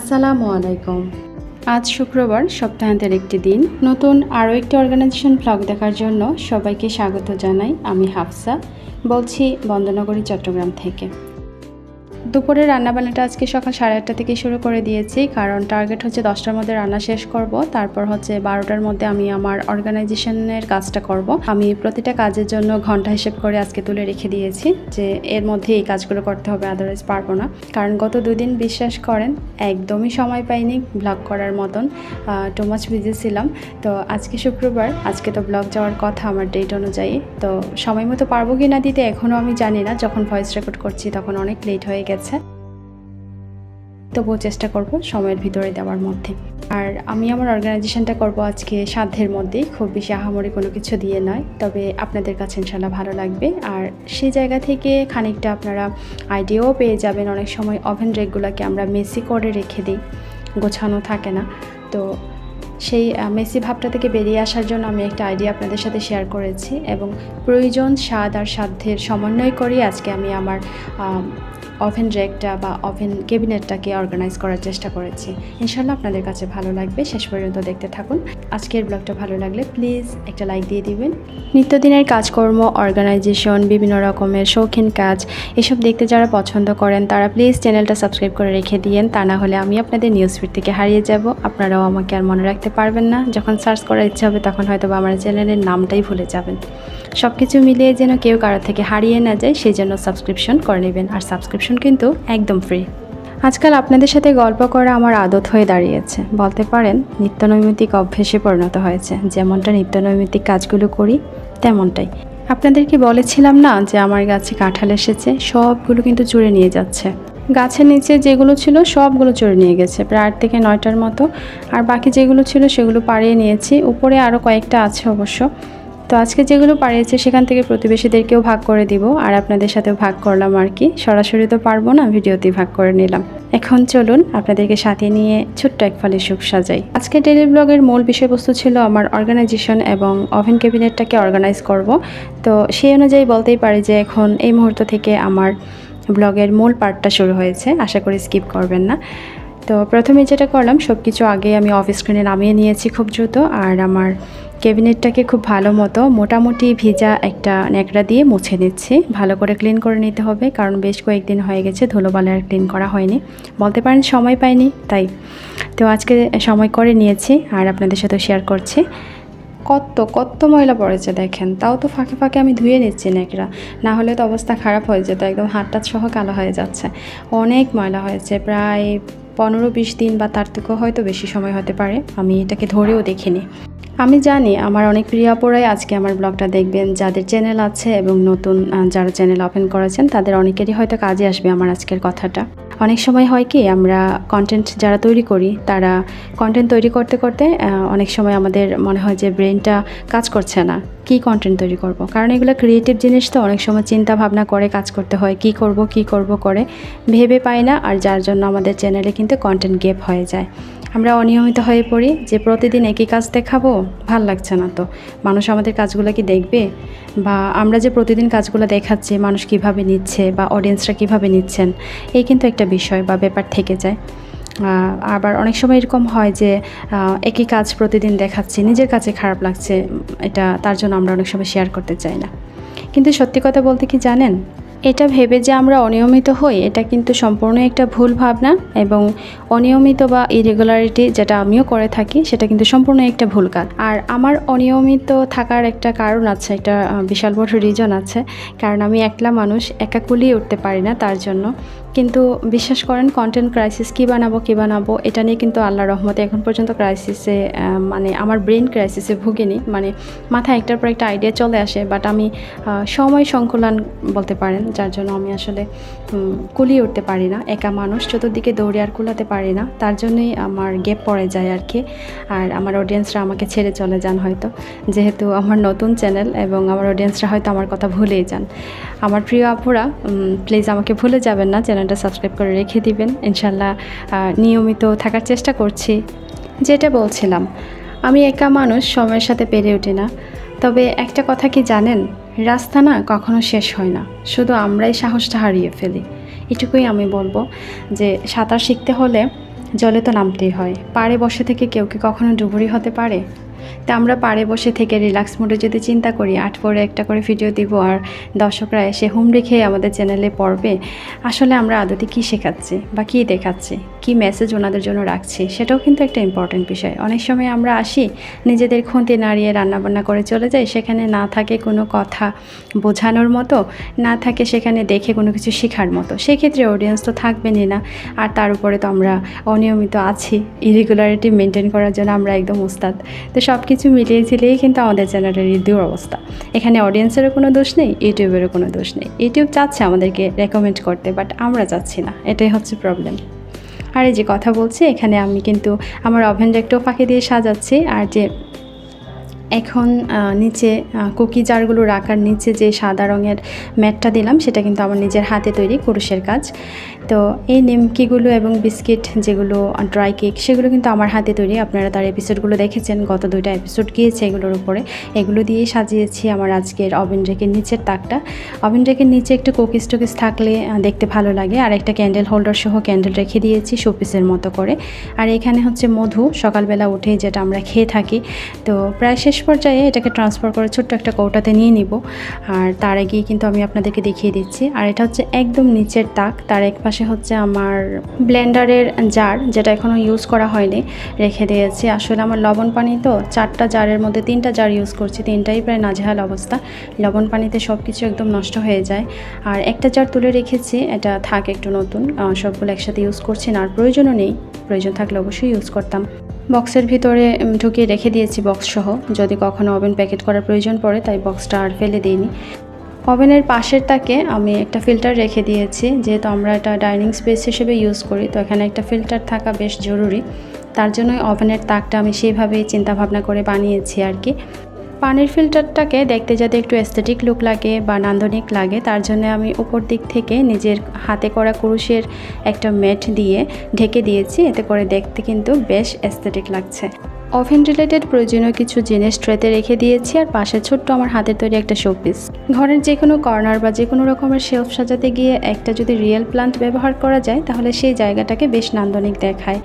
আসসালামু আলাইকুম। আজ শুক্রবার, সপ্তাহান্তের একটি দিন। নতুন আরও একটি অর্গানাইজেশন ব্লগ দেখার জন্য সবাইকে স্বাগত জানাই। আমি হাফসা বলছি বন্দনগরী, চট্টগ্রাম থেকে। দুপুরের রান্নাবান্নাটা আজকে সকাল 8:30 থেকে শুরু করে দিয়েছি, কারণ টার্গেট হচ্ছে 10টার মধ্যে রান্না শেষ করব। তারপর হচ্ছে 12টার মধ্যে আমি আমার অর্গানাইজেশনের কাজটা করব। আমি প্রতিটা কাজের জন্য ঘন্টা হিসেব করে আজকে তুলে রেখে দিয়েছি যে এর মধ্যে এই কাজগুলো করতে হবে, আদারওয়াইজ পারবো না। কারণ গত 2 দিন বিশ্বাস করেন একদমই সময় পাইনি ব্লগ করার মতন, টু মাচ বিজি ছিলাম। তো আজকে শুক্রবার, আজকে তো ব্লগ যাওয়ার কথা আমার ডেট অনুযায়ী। তো সময় মতো পারবো কি না দিতে এখনও আমি জানি না। যখন ভয়েস রেকর্ড করছি তখন অনেক লেট হয়ে গেছে, তবুও চেষ্টা করব সময়ের ভিতরে দেওয়ার মধ্যে। আর আমি আমার অর্গানাইজেশনটা করব আজকে সাধ্যের মধ্যেই, খুব বেশি আহামরি কোনো কিছু দিয়ে নয়, তবে আপনাদের কাছে ইনশাল্লাহ ভালো লাগবে। আর সেই জায়গা থেকে খানিকটা আপনারা আইডিয়াও পেয়ে যাবেন। অনেক সময় ওভেন রেকগুলোকে আমরা মেসি করে রেখে দিই, গোছানো থাকে না। তো সেই মেসি ভাবটা থেকে বেরিয়ে আসার জন্য আমি একটা আইডিয়া আপনাদের সাথে শেয়ার করেছি, এবং প্রয়োজন, স্বাদ আর সাধ্যের সমন্বয় করেই আজকে আমি আমার ওভেন রেকটা বা ওভেন ক্যাবিনেটটাকে অর্গানাইজ করার চেষ্টা করেছি। ইনশাল্লাহ আপনাদের কাছে ভালো লাগবে, শেষ পর্যন্ত দেখতে থাকুন। আজকের ব্লগটা ভালো লাগলে প্লিজ একটা লাইক দিয়ে দিবেন। নিত্যদিনের কাজকর্ম, অর্গানাইজেশন, বিভিন্ন রকমের শৌখিন কাজ, এসব দেখতে যারা পছন্দ করেন তারা প্লিজ চ্যানেলটা সাবস্ক্রাইব করে রেখে দিয়েন। তা না হলে আমি আপনাদের নিউজ ফিড থেকে হারিয়ে যাব, আপনারাও আমাকে আর মনে রাখতে পারবেন না। যখন সার্চ করার ইচ্ছা হবে তখন হয়তো বা আমার চ্যানেলের নামটাই ভুলে যাবেন। সব কিছু মিলিয়ে যেন কেউ কারো থেকে হারিয়ে না যায়, সেই জন্য সাবস্ক্রিপশন করে নেবেন। আর সাবস্ক্রিপশন কিন্তু একদম ফ্রি। আজকাল আপনাদের সাথে গল্প করা আমার আদত হয়ে দাঁড়িয়েছে, বলতে পারেন নিত্যনৈমিত্তিক অভ্যেসে পরিণত হয়েছে। যেমনটা নিত্যনৈমিত্তিক কাজগুলো করি তেমনটাই। আপনাদেরকে বলেছিলাম না যে আমার গাছে কাঁঠাল এসেছে, সবগুলো কিন্তু চুড়ে নিয়ে যাচ্ছে। গাছের নিচে যেগুলো ছিল সবগুলো চড়ে নিয়ে গেছে, প্রায় 8 থেকে 9টার মতো। আর বাকি যেগুলো ছিল সেগুলো পাড়িয়ে নিয়েছি, উপরে আরও কয়েকটা আছে অবশ্য। তো আজকে যেগুলো পাড়িয়েছে সেখান থেকে প্রতিবেশীদেরকেও ভাগ করে দিব, আর আপনাদের সাথেও ভাগ করলাম আর কি। সরাসরি তো পারবো না, ভিডিওতেই ভাগ করে নিলাম। এখন চলুন আপনাদেরকে সাথে নিয়ে ছোট্ট এক ফালি সুখ সাজাই। আজকে ডেইলি ব্লগের মূল বিষয়বস্তু ছিল আমার অর্গানাইজেশন এবং ওভেন ক্যাবিনেটটাকে অর্গানাইজ করব। তো সেই অনুযায়ী বলতেই পারি যে এখন এই মুহূর্ত থেকে আমার ব্লগের মূল পার্টটা শুরু হয়েছে, আশা করি স্কিপ করবেন না। তো প্রথমে যেটা করলাম, সব কিছু আগে আমি অফ স্ক্রিনে নামিয়ে নিয়েছি খুব দ্রুত। আর আমার ক্যাবিনেটটাকে খুব ভালো মতো মোটামুটি ভিজা একটা ন্যাকড়া দিয়ে মুছে নিচ্ছি। ভালো করে ক্লিন করে নিতে হবে, কারণ বেশ কয়েকদিন হয়ে গেছে ধুলোবালি আর ক্লিন করা হয়নি, বলতে পারেন সময় পাইনি তাই। তো আজকে সময় করে নিয়েছি আর আপনাদের সাথে শেয়ার করছি। কত ময়লা পড়েছে দেখেন, তাও তো ফাঁকে ফাঁকে আমি ধুয়ে নিচ্ছি ন্যাকড়া, না হলে তো অবস্থা খারাপ হয়ে যেত, একদম হাতটা সহ কালো হয়ে যাচ্ছে। অনেক ময়লা হয়েছে, প্রায় 15-20 দিন বা তার থেকেও হয়তো বেশি সময় হতে পারে, আমি এটাকে ধরেও দেখিনি। আমি জানি আমার অনেক প্রিয় আপুরাই আজকে আমার ব্লগটা দেখবেন, যাদের চ্যানেল আছে এবং নতুন যারা চ্যানেল ওপেন করেছেন তাদের অনেকেরই হয়তো কাজে আসবে আমার আজকের কথাটা। অনেক সময় হয় কি, আমরা কন্টেন্ট যারা তৈরি করি তারা কন্টেন্ট তৈরি করতে করতে অনেক সময় আমাদের মনে হয় যে ব্রেনটা কাজ করছে না, কি কন্টেন্ট তৈরি করব। কারণ এগুলো ক্রিয়েটিভ জিনিস, তো অনেক সময় চিন্তা ভাবনা করে কাজ করতে হয়, কি করব করে ভেবে পাই না, আর যার জন্য আমাদের চ্যানেলে কিন্তু কন্টেন্ট গ্যাপ হয়ে যায়। আমরা অনিয়মিত হয়ে পড়ি যে প্রতিদিন একই কাজ দেখাবো, ভাল লাগছে না। তো মানুষ আমাদের কাজগুলো কি দেখবে, বা আমরা যে প্রতিদিন কাজগুলো দেখাচ্ছি মানুষ কিভাবে নিচ্ছে বা অডিয়েন্সরা কিভাবে নিচ্ছেন, এই কিন্তু একটা বিষয় বা ব্যাপার থেকে যায়। আবার অনেক সময় এরকম হয় যে একই কাজ প্রতিদিন দেখাচ্ছি, নিজের কাছে খারাপ লাগছে, এটা তার জন্য আমরা অনেক সময় শেয়ার করতে চাই না। কিন্তু সত্যি কথা বলতে কি জানেন, এটা ভেবে যে আমরা অনিয়মিত হই, এটা কিন্তু সম্পূর্ণ একটা ভুল ভাবনা, এবং অনিয়মিত বা ইরেগুলারিটি যেটা আমিও করে থাকি সেটা কিন্তু সম্পূর্ণ একটা ভুল কাজ। আর আমার অনিয়মিত থাকার একটা কারণ আছে, একটা বিশাল বড় রিজন আছে, কারণ আমি একলা মানুষ, একা কুলিয়ে উঠতে পারি না তার জন্য। কিন্তু বিশ্বাস করেন, কন্টেন্ট ক্রাইসিস কী বানাবো এটা নিয়ে কিন্তু আল্লাহর রহমতে এখন পর্যন্ত ক্রাইসিসে, মানে আমার ব্রেন ক্রাইসিসে ভুগিনি। মানে মাথায় একটার পর একটা আইডিয়া চলে আসে, বাট আমি সময় সংকুলান বলতে পারেন, যার জন্য আমি আসলে কুলিয়ে উঠতে পারি না। একা মানুষ, চতুর্দিকে দৌড়ে আর কুলাতে পারি না, তার জন্যই আমার গ্যাপ পড়ে যায় আর কি। আর আমার অডিয়েন্সরা আমাকে ছেড়ে চলে যান হয়তো, যেহেতু আমার নতুন চ্যানেল, এবং আমার অডিয়েন্সরা হয়তো আমার কথা ভুলেই যান। আমার প্রিয় আপুরা প্লিজ আমাকে ভুলে যাবেন না, চ্যানেলটা সাবস্ক্রাইব করে রেখে দিবেন। ইনশাল্লাহ নিয়মিত থাকার চেষ্টা করছি। যেটা বলছিলাম, আমি একা মানুষ, সময়ের সাথে পেরে উঠি না। তবে একটা কথা কি জানেন, রাস্তা না কখনো শেষ হয় না, শুধু আমরাই সাহসটা হারিয়ে ফেলি। এটুকুই আমি বলবো যে সাঁতার শিখতে হলে জলে তো নামতেই হয়। পাড়ে বসে থেকে কেউ কি কখনো ডুবুরি হতে পারে? তা আমরা পাড়ে বসে থেকে রিল্যাক্স মোডে যদি চিন্তা করি ৮ পরে একটা করে ভিডিও দিব আর দর্শকরা এসে হুমড়ি খেয়ে আমাদের চ্যানেলে পড়বে, আসলে আমরা আদতে কী শেখাচ্ছি বা কী দেখাচ্ছি, কী মেসেজ ওনাদের জন্য রাখছি, সেটাও কিন্তু একটা ইম্পর্টেন্ট বিষয়। অনেক সময় আমরা আসি নিজেদের খুঁতে নাড়িয়ে রান্নাবান্না করে চলে যাই, সেখানে না থাকে কোনো কথা বোঝানোর মতো, না থাকে সেখানে দেখে কোনো কিছু শেখার মতো। সেক্ষেত্রে অডিয়েন্স তো থাকবেনই না। আর তার উপরে তো আমরা অনিয়মিত আছি, ইরেগুলারিটি মেনটেন করার জন্য আমরা একদম উস্তাদ। তো সব কিছু মিলিয়ে ঝিলিয়েই কিন্তু আমাদের চ্যানেলের এই অবস্থা। এখানে অডিয়েন্সেরও কোনো দোষ নেই, ইউটিউবেরও কোনো দোষ নেই। ইউটিউব চাচ্ছে আমাদেরকে রেকমেন্ড করতে, বাট আমরা চাচ্ছি না, এটাই হচ্ছে প্রবলেম। আর এই যে কথা বলছি, এখানে আমি কিন্তু আমার ওভেনটা একটু ফাঁকি দিয়ে সাজাচ্ছি। আর যে এখন নিচে কুকি জারগুলো রাখার নিচে যে সাদা রঙের ম্যাটটা দিলাম, সেটা কিন্তু আমার নিজের হাতে তৈরি কুরুশের কাজ। তো এই নিমকিগুলো এবং বিস্কিট যেগুলো ড্রাই কেক, সেগুলো কিন্তু আমার হাতে তৈরি। আপনারা তার এপিসোডগুলো দেখেছেন, গত 2টা এপিসোড গিয়েছে এগুলোর উপরে। এগুলো দিয়েই সাজিয়েছি আমার আজকের ওভেন রেকের নিচের তাকটা। ওভেন রেকের নিচে একটু কুকিজ টুকিজ থাকলে দেখতে ভালো লাগে। আর একটা ক্যান্ডেল হোল্ডার সহ ক্যান্ডেল রেখে দিয়েছি শোপিসের মতো করে। আর এখানে হচ্ছে মধু, সকালবেলা উঠে যেটা আমরা খেয়ে থাকি। তো প্রায় শেষ পর্যায়ে এটাকে ট্রান্সফার করে ছোট্ট একটা কৌটাতে নিয়ে নিব। আর তার আগেই কিন্তু আমি আপনাদেরকে দেখিয়ে দিচ্ছি। আর এটা হচ্ছে একদম নিচের তাক, তার এক পাশে হচ্ছে আমার ব্লেন্ডারের জার, যেটা এখনও ইউজ করা হয়নি, রেখে দিয়েছি। আসলে আমার লবণ পানি তো 4টা জারের মধ্যে 3টা জার ইউজ করছি, 3টাই প্রায় নাজেহাল অবস্থা। লবণ পানিতে সব কিছু একদম নষ্ট হয়ে যায়। আর একটা জার তুলে রেখেছি, এটা থাক একটু নতুন, সবগুলো একসাথে ইউজ করছি না, আর প্রয়োজনও নেই। প্রয়োজন থাকলে অবশ্যই ইউজ করতাম। বক্সের ভিতরে ঢুকিয়ে রেখে দিয়েছি বক্স সহ, যদি কখনো ওভেন প্যাকেট করার প্রয়োজন পড়ে, তাই বক্সটা আর ফেলে দিইনি। ওভেনের পাশের তাকে আমি একটা ফিল্টার রেখে দিয়েছি, যেহেতু আমরা এটা ডাইনিং স্পেস হিসেবে ইউজ করি, তো এখানে একটা ফিল্টার থাকা বেশ জরুরি। তার জন্যই ওভেনের তাকটা আমি সেইভাবেই চিন্তাভাবনা করে বানিয়েছি আর কি। পানির ফিল্টারটাকে দেখতে যাতে একটু এস্থেটিক লুক লাগে বা নান্দনিক লাগে, তার জন্য আমি উপর দিক থেকে নিজের হাতে করা কুরুশের একটা ম্যাট দিয়ে ঢেকে দিয়েছি, এতে করে দেখতে কিন্তু বেশ এস্থেটিক লাগছে। ওভেন রিলেটেড প্রয়োজনীয় কিছু জিনিস ট্রেতে রেখে দিয়েছি, আর পাশে ছোট্ট আমার হাতের তৈরি একটা শোপিস। ঘরের যে কোনো কর্নার বা যে কোনো রকমের শেলফ সাজাতে গিয়ে একটা যদি রিয়েল প্লান্ট ব্যবহার করা যায়, তাহলে সেই জায়গাটাকে বেশ নান্দনিক দেখায়।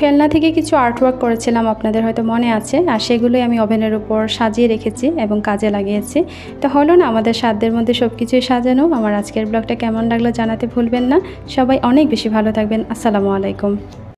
ফেলনা থেকে কিছু আর্টওয়ার্ক করেছিলাম, আপনাদের হয়তো মনে আছে, আর সেগুলোই আমি ওভেনের উপর সাজিয়ে রেখেছি এবং কাজে লাগিয়েছি। তো হলো না আমাদের সাধ্যের মধ্যে সব কিছুই সাজানো। আমার আজকের ব্লগটা কেমন লাগলো জানাতে ভুলবেন না। সবাই অনেক বেশি ভালো থাকবেন। আসসালামু আলাইকুম।